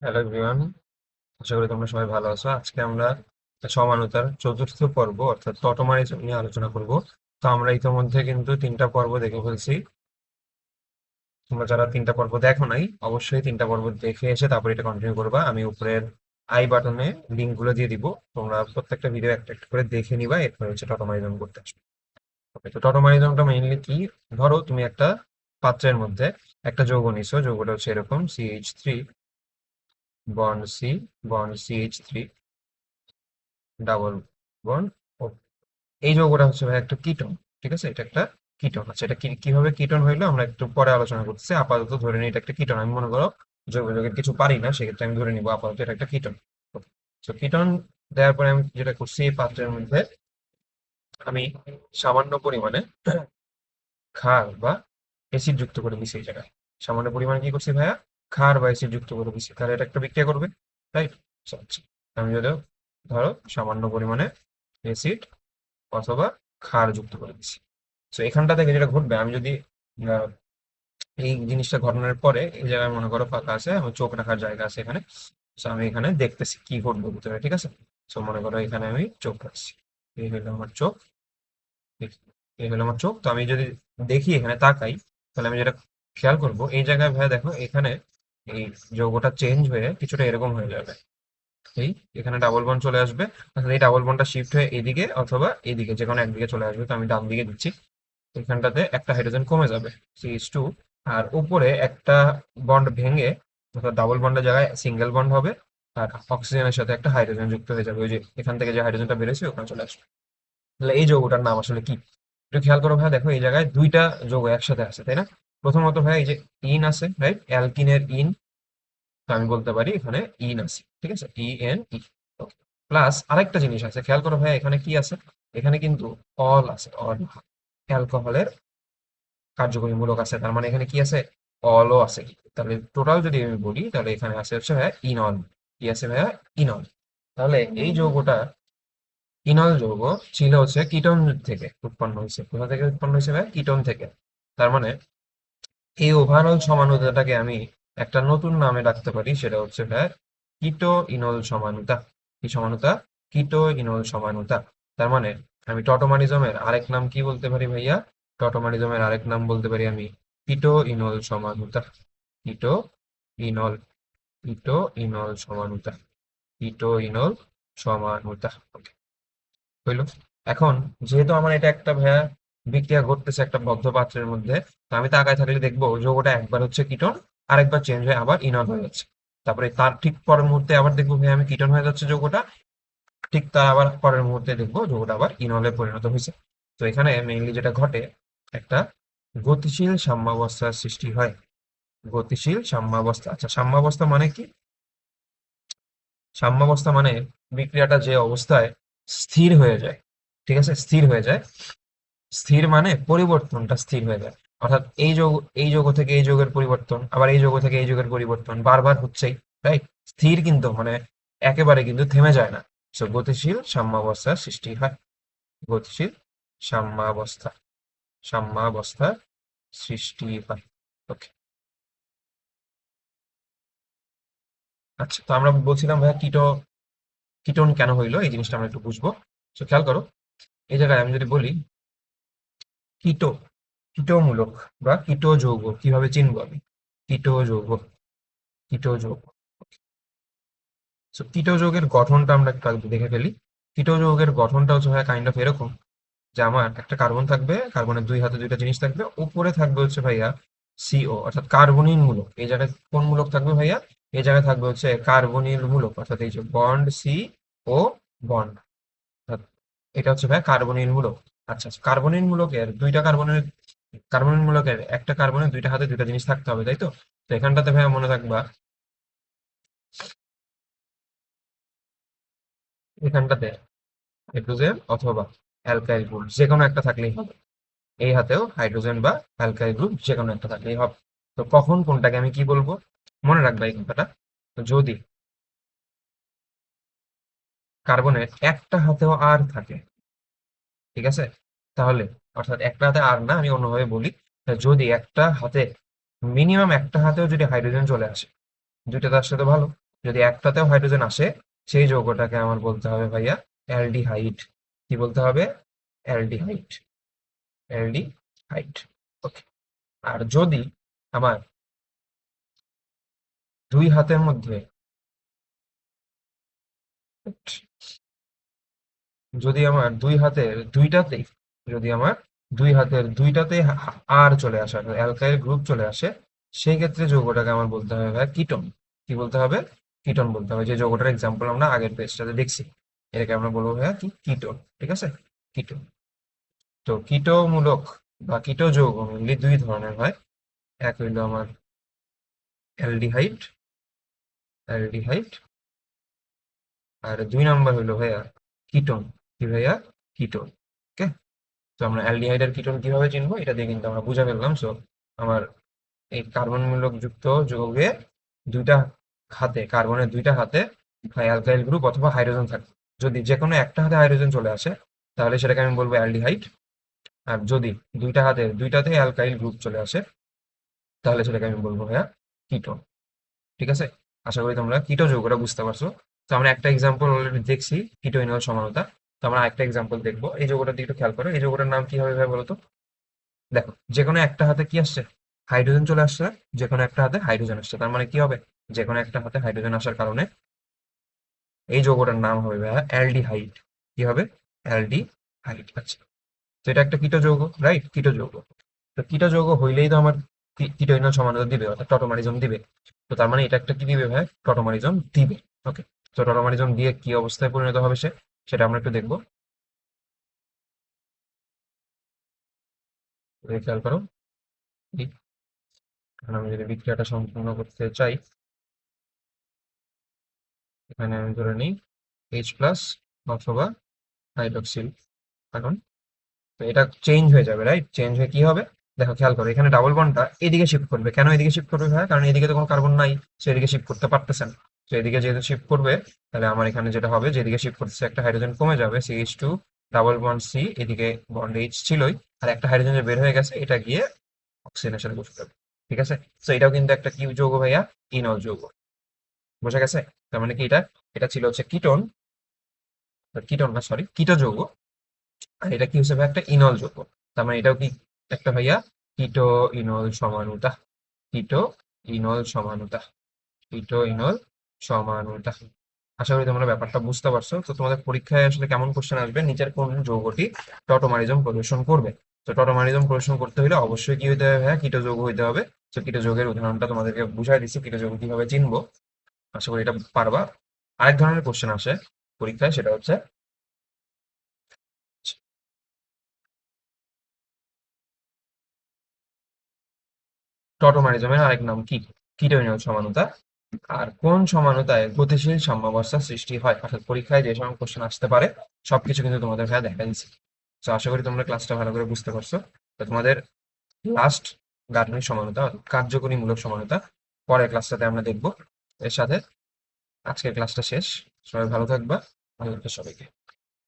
Hello everyone, আশা করি তোমরা সবাই ভালো আছো। আজকে আমরা সমানতার চতুর্থ পর্ব অর্থাৎ টটোমারিজম নিয়ে আলোচনা করব। তো আমরা ইতিমধ্যে কিন্তু তিনটা পর্ব দেখে ফেলছি। তোমরা যারা তিনটা পর্ব দেখো নাই, অবশ্যই তিনটা পর্ব দেখে এসে তারপর এটা কন্টিনিউ করবা। আমি উপরের আই বাটনে লিঙ্ক গুলো দিয়ে দিব, তোমরা প্রত্যেকটা ভিডিও একটা একটা করে দেখে নিবা, এরপর হচ্ছে টটোমারিজম করতে আসবে। ওকে, তো টটোমারিজমটা মেইনলি কি? ধরো তুমি একটা পাত্রের মধ্যে একটা যৌগ নিছো, যৌগটা হচ্ছে এরকম CH3 bond C bond CH3 double bond. এই যৌগটা হচ্ছে ভাই একটা কিটোন। ঠিক আছে, এটা একটা কিটোন। আচ্ছা, এটা কিভাবে কিটোন হইলো আমরা একটু পরে আলোচনা করতেছি। আপাতত ধরে নিই এটা একটা কিটোন। আমি মনে করো যৌগ যৌগের কিছু পারি না, সেক্ষেত্রে আমি ধরে নিবো আপাতত এটা একটা কিটোন। তো কিটোন দেওয়ার পরে আমি যেটা করছি, এই পাত্রের মধ্যে আমি সামান্য পরিমাণে ক্ষার বা অ্যাসিড যুক্ত করে দিছি। এই জায়গায় সামান্য পরিমাণে কি করছি ভাইয়া? ক্ষার বা অ্যাসিড যুক্ত করে দিছি, তাহলে এটা একটা বিক্রিয়া করবে, রাইট? আচ্ছা, আমি যদি ধরো সামান্য পরিমাণে অ্যাসিড অথবা ক্ষার যুক্ত করে দিচ্ছি। তো এখানটা থেকে যেটা ঘটবে, আমি যদি আহ, এই জিনিসটা ঘটনার পরে এই জায়গায় মনে করো ফাঁকা আছে, আমি চোখ রাখার জায়গা আছে এখানে। তো আমি এখানে দেখতেছি কি ঘটবে ভিতরে, ঠিক আছে? তো মনে করো এখানে আমি চোখ রাখছি, এই হলো আমার চোখ। এই হলো আমার চোখ। তো আমি যদি দেখি এখানে তাকাই, তাহলে আমি যেটা খেয়াল করব, এই জায়গায় ভাই দেখো এখানে এই যৌগটা চেঞ্জ হয়ে কিছুটা এরকম হয়ে যাবে। এই এখানে ডাবল বন্ড চলে আসবে, অর্থাৎ এই ডাবল বন্ডটা শিফট হয়ে এদিকে অথবা এদিকে যে কোনো একদিকে চলে আসবে। তো আমি ডান দিকে দিচ্ছি, এখানটাতে একটা হাইড্রোজেন কমে যাবে, CH2। আর উপরে একটা বন্ড ভেঙে, অর্থাৎ ডাবল বন্ডের জায়গায় সিঙ্গেল বন্ড হবে, আর অক্সিজেনের সাথে একটা হাইড্রোজেন যুক্ত হয়ে যাবে, ওই যে এখান থেকে যে হাইড্রোজেনটা বেরোছে ওখানে চলে আসবে। তাহলে এই যৌগটার নাম আসলে কি? একটু খেয়াল করো ভাই, দেখো এই জায়গায় দুইটা যৌগ একসাথে আছে, তাই না? প্রথমত ভাই এই যে ইন আছে, রাইট? অ্যালকিনের ইন। তো আমি বলতে পারি এখানে ইন আছে, ঠিক আছে, ENE। প্লাস আরেকটা জিনিস আছে, খেয়াল করো ভাই, এখানে কি আছে? এখানে কিন্তু অল আছে, অল অ্যালকোহলের কার্যকরী মূলক আছে। তার মানে এখানে কি আছে? অলও আছে। তাহলে টোটাল যদি আমি বলি, তাহলে এখানে আছে হচ্ছে ভাইয়া ইনল। কি আছে ভাইয়া? ইনল। তাহলে এই যৌগটা, ইনল যৌগ, ছিল হচ্ছে কিটোন থেকে উৎপন্ন হয়েছে। কোথা থেকে উৎপন্ন হয়েছে ভাইয়া? কিটোন থেকে। তার মানে এই ওভারঅল সমানুতাটাকে আমি একটা নতুন নামে ডাকতে পারি, সেটা হচ্ছে ভাইয়া কিটো ইনল সমানুতা। কি সমানুতা? কিটো ইনল সমানুতা। তার মানে আমি টটোমারিজমের আরেক নাম কি বলতে পারি ভাইয়া? টটোমারিজমের আরেক নাম বলতে পারি আমি কিটো ইনল সমানুতা। কিটো ইনল, কিটো ইনল সমানুতা, কিটো ইনল সমানুতা। Okay, হইলো। এখন যেহেতু আমার এটা একটা ভাইয়া বিক্রিয়া ঘটতেছে একটা বদ্ধ পাত্রের মধ্যে, তো আমি তাকায় থাকলে দেখবো যৌগটা একবার হচ্ছে কিটোন, আরেকবার চেঞ্জ হয়ে আবার ইনল হয়ে যাচ্ছে। তারপরে তার ঠিক পরের মুহূর্তে আবার দেখবো ভাই আমি কিটোন হয়ে যাচ্ছে যৌগটা, ঠিক তার আবার পরের মুহূর্তে দেখবো যৌগটা আবার ইনলে পরিণত হয়েছে। তো এখানে মেইনলি যেটা ঘটে, একটা গতিশীল সাম্যাবস্থার সৃষ্টি হয়। গতিশীল সাম্যাবস্থা। আচ্ছা, সাম্যাবস্থা মানে কি? সাম্যাবস্থা মানে বিক্রিয়াটা যে অবস্থায় স্থির হয়ে যায়, ঠিক আছে, স্থির হয়ে যায়। স্থির মানে পরিবর্তনটা স্থির হয়ে যায়, অর্থাৎ এই যৌগ থেকে এই যৌগের পরিবর্তন, আবার এই যৌগ থেকে এই যৌগের পরিবর্তন বারবার হচ্ছেই, রাইট? স্থির কিন্তু মানে একেবারে কিন্তু থেমে যায় না। সো গতিশীল সাম্যাবস্থার সৃষ্টি হয়। গতিশীল সাম্যাবস্থা, সাম্যাবস্থার সৃষ্টি হয়। ওকে। আচ্ছা, তো আমরা বলছিলাম ভাইয়া কিটোন কেন হইলো, এই জিনিসটা আমরা একটু বুঝবো। তো খেয়াল করো, এই জায়গায় আমি যদি বলি কিটো, কিটো মূলক বা কিটো যৌগ কিভাবে চিনবো আমি? কিটো যৌগ, কিটো যৌগ। সো কিটো যৌগের গঠনটা আমরা একটু আগে দেখে ফেলি। কিটো যৌগের গঠনটা হচ্ছে ভাইয়া কাইন্ড অফ এরকম, যে আমার একটা কার্বন থাকবে, কার্বনের দুই হাতে দুইটা জিনিস থাকবে, উপরে থাকবে হচ্ছে ভাইয়া CO অর্থাৎ কার্বনিল মূলক। এই জায়গায় কোন মূলক থাকবে ভাইয়া? এই জায়গায় থাকবে হচ্ছে কার্বনিল মূলক, অর্থাৎ এই যে বন্ড CO বন্ড, অর্থাৎ এটা হচ্ছে ভাইয়া কার্বনিল মূলক। আচ্ছা আচ্ছা, কার্বনিল মূলকের দুইটা কার্বনের, কার্বনিল মূলকের একটা কার্বনের দুইটা হাতে দুইটা জিনিস থাকতে হবে, তাই তো? তো এখানটাতে ভাইয়া মনে রাখবা, এখানটাতে হাইড্রোজেন অথবা অ্যালকাইল গ্রুপ যে কোনো একটা থাকলেই হবে। এই হাতেও হাইড্রোজেন বা অ্যালকাইল গ্রুপ যে কোনো একটা থাকলেই হবে। তো কখন কোনটাকে আমি কি বলবো? মনে রাখবা এই কথাটা। তো যদি কার্বনের একটা হাতেও আর থাকে, ঠিক আছে, তাহলে, অর্থাৎ একটা হাতে আর না, আমি অন্যভাবে বলি, যদি একটা হাতে, মিনিমাম একটা হাতেও যদি হাইড্রোজেন চলে আসে, দুইটা তার সাথে ভালো। যদি একটাতেও হাইড্রোজেন আসে সেই যৌগটাকে আমার বলতে হবে ভাইয়া অ্যালডিহাইড। কি বলতে হবে? অ্যালডিহাইড। অ্যালডিহাইড। ওকে। আর যদি আমার দুই হাতের মধ্যে যদি আমার দুই হাতের দুইটাতেই যদি আমার দুই হাতের দুইটাতেই আর চলে আসে, অ্যালকাইল গ্রুপ চলে আসে, সেই ক্ষেত্রে যৌগটাকে আমার বলতে হবে ভাই কিটোন। কি বলতে হবে? কিটোন বলতে হবে। যে যৌগটার এক্সাম্পল আমরা আগের পেজটাতে দেখছি, এটাকে আমরা বলবো ভাইয়া কি কিটোন। ঠিক আছে, কিটোন। তো কিটোমূলক বা কিটো যৌগ মেনলি দুই ধরনের হয়। এক হইলো আমার অ্যালডিহাইড, অ্যালডিহাইড। আর দুই নাম্বার হইলো ভাইয়া কিটোন। কি ভাইয়া? কিটোন। ওকে। তো আমরা অ্যালডিহাইড আর কিটোন কিভাবে চিনবো এটা দিয়ে কিন্তু আমরা বুঝে ফেললাম। সো আমার এই কার্বনমূলক যুক্ত যৌগে দুইটা হাতে, কার্বনের দুইটা হাতে অ্যালকাইল গ্রুপ অথবা হাইড্রোজেন থাকে। যদি যে কোনো একটা হাতে হাইড্রোজেন চলে আসে তাহলে সেটাকে আমি বলবো অ্যালডিহাইড। আর যদি দুইটা হাতে দুইটাতে অ্যালকাইল গ্রুপ চলে আসে তাহলে সেটাকে আমি বলবো ভাইয়া কিটোন। ঠিক আছে, আশা করি তোমরা কিটো যৌগটা বুঝতে পারছো। তো আমরা একটা এক্সাম্পল অলরেডি দেখছি কিটো ইনল সমানতা। তো আমরা একটা এক্সাম্পল দেখবো। এই যৌগটার দিকে একটু খেয়াল করো। এই যৌগটার নাম কি হবে ভাই বলো তো? দেখো, যে কোনো একটা হাতে কি আসছে? হাইড্রোজেন চলে আসছে। যে কোনো একটা হাতে হাইড্রোজেন আসছে, তার মানে কি হবে? যে কোনো একটা হাতে হাইড্রোজেন আসার কারণে এই যৌগটার নাম হবে ভাইয়া অ্যালডিহাইড। কি হবে? অ্যালডিহাইড। আচ্ছা, তো এটা একটা কিটো যৌগ, রাইট? কিটো যৌগ। তো কিটো যৌগ হইলেই তো আমার কিটো ইনল সমানতা দিবে, অর্থাৎ টটোমারিজম দিবে। তো তার মানে এটা একটা কি দিবে ভাই? টটোমারিজম দিবে। ওকে। তো টটোমারিজম দিয়ে কি অবস্থায় পরিণত হবে সেটা আমরা একটু দেখবো। খেয়াল করো। এই, এখন আমি যদি বিক্রিয়াটা সম্পূর্ণ করতে চাই, এখানে আমি ধরে নিই H+ অথবা হাইড্রক্সিল। এখন তো এটা চেঞ্জ হয়ে যাবে, রাইট? চেঞ্জ হয়ে কি হবে? দেখো, খেয়াল করো, এখানে ডাবল বন্ডটা এদিকে শিফট করবে। কেন এদিকে শিফট করবে ভাই? কারণ এদিকে তো কোনো কার্বন নাই, সে এদিকে শিফট করতে পারতেছে না। তো এদিকে যেহেতু শিফট করবে, তাহলে আমার এখানে যেটা হবে, যেদিকে শিফট করতেছে একটা হাইড্রোজেন কমে যাবে, CH2 ডাবল বন্ড C, এদিকে বন্ড H ছিলই, আর একটা হাইড্রোজেন যে বের হয়ে গেছে এটা গিয়ে অক্সিজেনের সাথে বসে যাবে। ঠিক আছে, তো এটাও কিন্তু একটা কি যৌগ ভাইয়া? ইনল যৌগ। বোঝা গেছে? তার মানে কি এটা এটা ছিল হচ্ছে কিটোন, কিটোন না সরি, কিটো যৌগ। আর এটা কি হিসেবে একটা ইনল যৌগ। তার মানে এটাও কি একটা ভাইয়া কিটো ইনল সমানুতা। কিটো ইনল সমানুতা। কিটো ইনল সমানুতা। আশা করি তোমরা ব্যাপারটা বুঝতে পারছো। তো তোমাদের পরীক্ষায় আসলে কেমন কোশ্চেন আসবে, নিচের কোন যৌগটি টটোমারিজম প্রদর্শন করবে? তো টটোমারিজম প্রদর্শন করতে হলে অবশ্যই কি হইতে হবে ভাইয়া? কিটো যৌগ হইতে হবে। তো কিটো যৌগের উদাহরণটা তোমাদেরকে বুঝাই দিচ্ছি, কিটো যৌগ কিভাবে চিনবো। আশা করি এটা পারবা। আরেক ধরনের কোশ্চেন আসে পরীক্ষায়, সেটা হচ্ছে টটোমারিজমের আরেক নাম কি? কিটোইনল সমানুতা। আর কোন সমানুতায় গতিশীল সাম্যাবস্থা সৃষ্টি হয়? অর্থাৎ পরীক্ষায় যে সময় কোশ্চেন আসতে পারে সবকিছু কিন্তু তোমাদের ভাইয়া দেখা দিচ্ছি। তো আশা করি তোমরা ক্লাসটা ভালো করে বুঝতে পারছো। তো তোমাদের লাস্ট গাঠনিক সমানুতা অর্থাৎ কার্যকরীমূলক সমানুতা পরের ক্লাসটাতে আমরা দেখবো। এর সাথে আজকের ক্লাসটা শেষ। সবাই ভালো থাকবা। ভালো থাকবে সবাইকে।